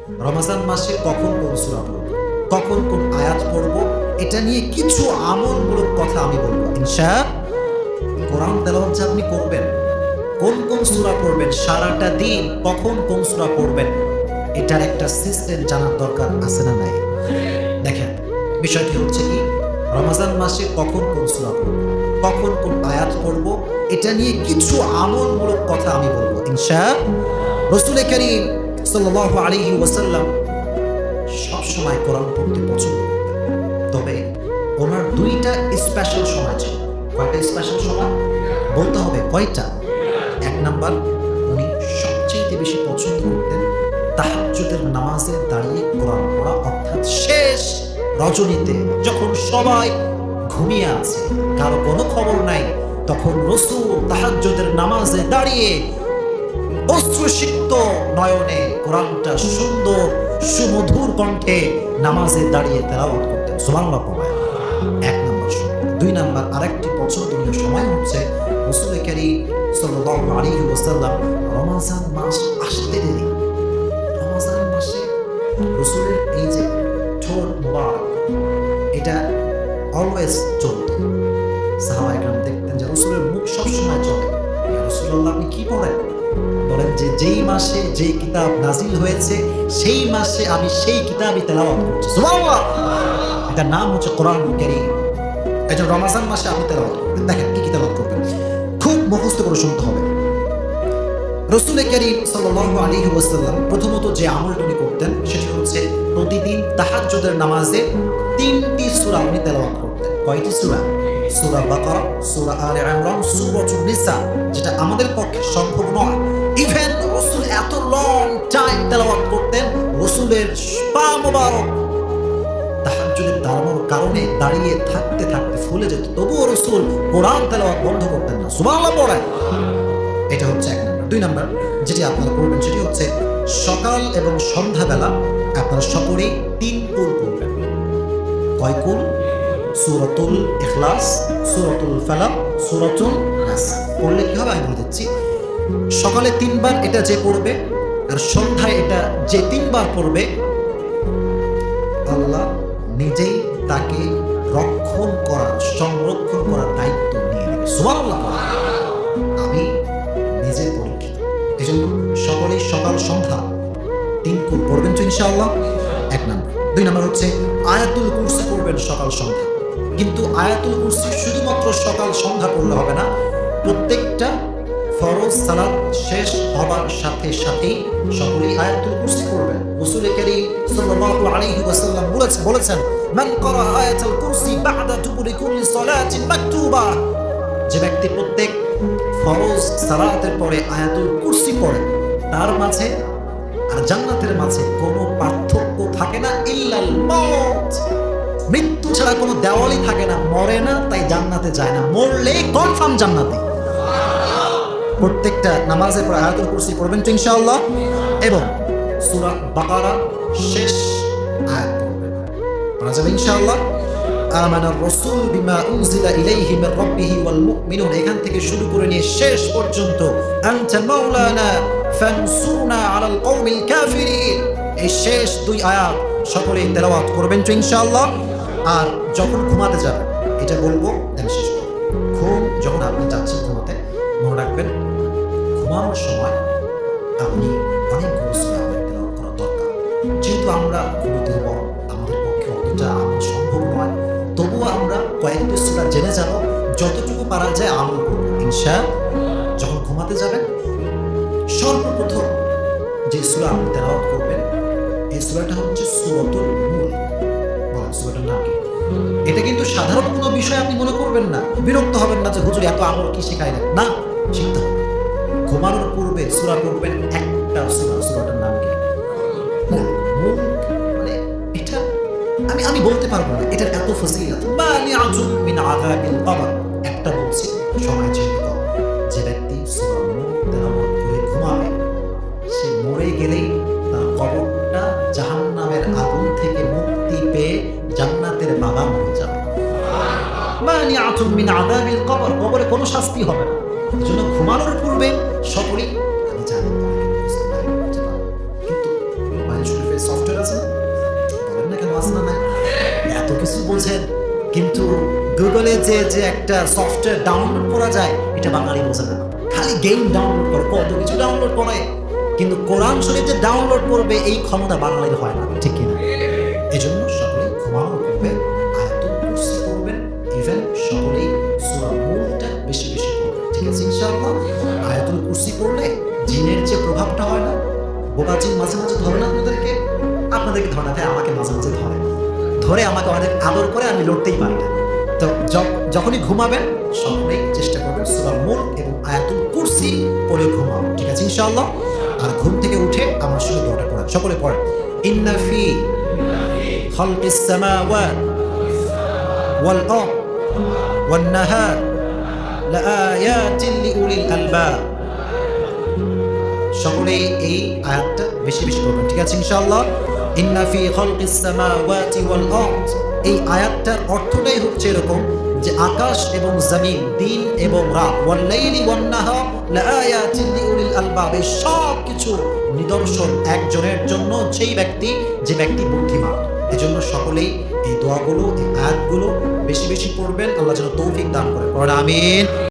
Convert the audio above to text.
রমজান মাসে কখন কোন সূরা পড়ব, কখন কোন আয়াত পড়ব, এটা নিয়ে কিছু আমলমূলক কথা আমি বলবো ইনশাআল্লাহ। কোরআন তেলাওয়াত যে আপনি করবেন, কোন কোন সূরা পড়বেন, সারাটা দিন কখন কোন সূরা পড়বেন, এটার একটা সিস্টেম জানার দরকার আছে না নাই? দেখেন, বিষয়টি হচ্ছে কি, রমজান মাসে কখন কোন সূরা পড়ব, কখন কোন আয়াত পড়ব, এটা নিয়ে কিছু আমলমূলক কথা আমি বলবো ইনশাআল্লাহ। রাসূল কারীম সাল্লাল্লাহু আলাইহি ওয়াসাল্লাম সবসময় কোরআন পড়তে পছন্দ করতেন, তবে ওনার দুইটা স্পেশাল সময় ছিল। কয়টা স্পেশাল সময় বলতে হবে? কয়টা? এক নাম্বার, উনি সবচেয়ে বেশি পছন্দ করতেন তাহাজ্জুদের নামাজে দাঁড়িয়ে কোরআন পড়া, অর্থাৎ শেষ রজনীতে যখন সবাই ঘুমিয়ে আছে, কারো কোনো খবর নাই, তখন রাসূল তাহাজ্জুদের নামাজে দাঁড়িয়ে অশ্রুসিক্ত নয়নে কোরআনটা সুন্দর সুমধুর কণ্ঠে নামাজে দাঁড়িয়ে তেলাওয়াত করতেন। সুবহানাল্লাহ পড়েন। এক নম্বর সময়। দুই নম্বর আরেকটি পছন্দনীয় সময় হচ্ছে রাসূল কারীম সাল্লাল্লাহু আলাইহি ওয়াসাল্লাম রমজান মাস আসতে দেরি, রমজান মাসে রাসূলের এই যে ঠোঁট মোবারক, এটা অলওয়েজ চলত। সাহাবায়ে কেরাম দেখতেন যে রাসূলের মুখ সবসময় চলে। ইয়া রাসূলুল্লাহ, আপনি কি পড়েন? বলেন যে যেই মাসে যেই কিতাব নাজিল হয়েছে সেই মাসে আমি সেই কিতাবই তেলাওয়াত করছি। সুবহানাল্লাহ। এটার নাম হচ্ছে কোরআন কারীম। এই যে রমজান মাসে আপনি তেলাওয়াত করবেন, দেখেন কি তেলাওয়াত করবেন, খুব মুখস্থ করে শুনতে হবে। রাসূল কারীম সাল্লাল্লাহু আলাইহি ওয়াসাল্লাম প্রথমত যে আমলটা উনি করতেন সেটি হচ্ছে প্রতিদিন তাহাজ্জুদের নামাজে 3টি সূরা উনি তেলাওয়াত করতেন। কয়টি সূরা? সূরা বাকারা, সূরা আলে ইমরান, সূরাতুন নিসা, যেটা আমাদের পক্ষে সম্ভব নয়। ইভেন রাসূল এত লং টাইম তেলাওয়াত করতেন, রাসূলের পা মোবারক তাহাজ্জুদের দাঁড়ানোর কারণে দাঁড়িয়ে থাকতে থাকতে ফুলে যেত, তবুও রাসূল কোরআন তেলাওয়াত বন্ধ করতেন না। সুবহানাল্লাহ পড়েন। এটা হচ্ছে এক নম্বর। দুই নম্বর যেটি আপনারা করবেন সেটি হচ্ছে সকাল এবং সন্ধ্যাবেলা আপনারা সকলেই 3 কুল পড়বেন। কয় কুল? সূরাতুল ইখলাস, সূরাতুল ফালাক, সূরাতুন নাস। পড়লে কি হবে আমি বলে দিচ্ছি। সকালে 3 বার এটা যে পড়বে, আর সন্ধ্যায় এটা যে 3 বার পড়বে, আল্লাহ নিজেই তাকে রক্ষণ করার, সংরক্ষণ করার দায়িত্ব নিয়ে নেবে। সুবহানাল্লাহ। আমি নিজে পরীক্ষিত। এই জন্য সকলেই সকাল সন্ধ্যা 3 কুল পড়বেন তো ইনশাআল্লাহ। এক নম্বর। দুই নম্বর হচ্ছে আয়াতুল কুরসি পড়বেন সকাল সন্ধ্যা। কিন্তু আয়াতুল কুরসি শুধুমাত্র সকাল সন্ধ্যা পড়লে হবে না, প্রত্যেকটা ফরজ সালাত শেষ হবার সাথে সাথেই সকলেই আয়াতুল কুরসি পড়বেন। রাসূল কারীম সাল্লাল্লাহু আলাইহি ওয়াসাল্লাম বলেছেন, মান ক্বারা আয়াতুল কুরসি বা'দা দুবুরি কুল্লি সালাতিন মাকতুবা, যে ব্যক্তি প্রত্যেক ফরজ সালাতের পরে আয়াতুল কুরসি পড়ে, তার মাঝে আর জান্নাতের মাঝে কোনো পার্থক্য থাকে না, ইল্লাল মউত, মৃত্যু ছাড়া কোনো দেওয়ালই থাকে না। মরে না তাই জান্নাতে যায় না, মরলেই কনফার্ম জান্নাতে। প্রত্যেকটা নামাজের পর আয়াতুল কুরসি পড়বেন তো ইনশাআল্লাহ, এবং সূরা বাকারা শেষ আয়াত পড়বেন। পড়া যাবে ইনশাআল্লাহ। আমানার রাসূল বিমা উনজিলা ইলাইহি মির রাব্বিহি ওয়াল মুমিনুন, এখান থেকে শুরু করে নিয়ে শেষ পর্যন্ত আনতা মাওলানা ফানসুরনা আলাল কওমিল কাফিরিন, এই শেষ 2 আয়াত সকলেই তেলাওয়াত করবেন তো ইনশাআল্লাহ। আর যখন ঘুমাতে যাবেন, এটা বলবো দেন শেষ করব। ঘুম যখন আপনি যাচ্ছেন ঘুমাতে, মনে রাখবেন ঘুমানোর সময় আপনি অনেকগুলো সূরা তেলাওয়াত করা দরকার। যেহেতু আমরা খুবই দুর্বল, আমাদের পক্ষে অতটা আমল সম্ভব নয়, তবুও আমরা কয়েকটি সূরা জেনে যাব, যতটুকু পারা যায় আমল করব ইনশাআল্লাহ। যখন ঘুমাতে যাবেন, সর্বপ্রথম যে সূরা আপনি তেলাওয়াত করবেন, এই সূরাটা হচ্ছে সূরাতুল মুলক। বলেন সূরাটার নাম কি? এটা কিন্তু সাধারণ কোনো বিষয় আপনি মনে করবেন না, বিরক্ত হবেন না যে হুজুর এত আমল কি শেখাইলেন। না, শিখতে হবে। ঘুমানোর পূর্বে সূরা পড়বেন একটা সূরা, সূরাটার নাম কি? মুলক। মুলক মানে এটা আমি বলতে পারবো না, এটার এত ফজিলত। মানিআতুন মিন আযাবিল কবর। একটা বলছি, সময় যেহেতু কম, যে ব্যক্তি সূরা মুলক তেলাওয়াত করে ঘুমাবে, সে মরে গেলেই তার কবরটা জাহান্নামের আগুন থেকে মুক্তি পেয়ে জান্নাতের বাগান হয়ে যাবে। মানিআতুন মিন আযাবিল কবর, কবরে কোনো শাস্তি হবে না। এজন্য ঘুমানোর পূর্বে সকলেই, আমি জানি অনেকে বুঝতে পারে, কিন্তু মোবাইল শরীফের বোঝেন, কিন্তু গুগলে যে যে একটা সফটওয়্যার ডাউনলোড করা যায় এটা বাঙালি বোঝে না। খালি গেম ডাউনলোড করে, কত কিছু ডাউনলোড করে, কিন্তু কোরআন শরীফ যে ডাউনলোড করবে এই ক্ষমতা বাঙালির হয় না, ঠিক কিনা? এজন্য সকলে ঘুমানোর পূর্বে আয়াতুল কুরসি পড়বেন, ইভেন সকলেই সূরা মুলকটা বেশি বেশি পড়বেন, ঠিক আছে ইনশাআল্লাহ? আয়াতুল কুরসি পড়লে জিনের যে প্রভাবটা হয় না, বোবা জিন মাঝে মাঝে ধরে না আপনাদেরকে ধরে না, তাই আমাকে মাঝে মাঝে ধরে আমাকে অনেক আদর করে, আমি লড়তেই পারি না। তো যখনই ঘুমাবেন সকলেই চেষ্টা করবেন সূরা মুলক এবং আয়াতুল কুরসি পড়ে ঘুমাও, ঠিক আছে ইনশাআল্লাহ? আর ঘুম থেকে উঠে আমার সঙ্গে দোয়াটা পড়েন, সকলে পড়েন। ইন্না ফি খালকিস সামাওয়াত ওয়াল আরদ ওয়ান নাহার লাআয়াতিন লিউলিল আলবাব। সকলেই এই আয়াতটা বেশি বেশি পড়বেন, ঠিক আছে ইনশাআল্লাহ? ইন্না ফি খালকিস সামাওয়াতি ওয়াল আরদ, এই আয়াতটার অর্থটাই হচ্ছে এরকম যে আকাশ এবং জমিন, দিন এবং রাত, ওয়াল লাইলি ওয়ান নাহার লাআয়াতিন লিউলিল আলবাব, এই সব কিছু নিদর্শন একজনের জন্য, যে ব্যক্তি বুদ্ধিমান। এজন্য সকলেই এই দোয়াগুলো, এই আয়াতগুলো বেশি বেশি পড়বেন। আল্লাহ যেন তৌফিক দান করে। পড়েন আমিন।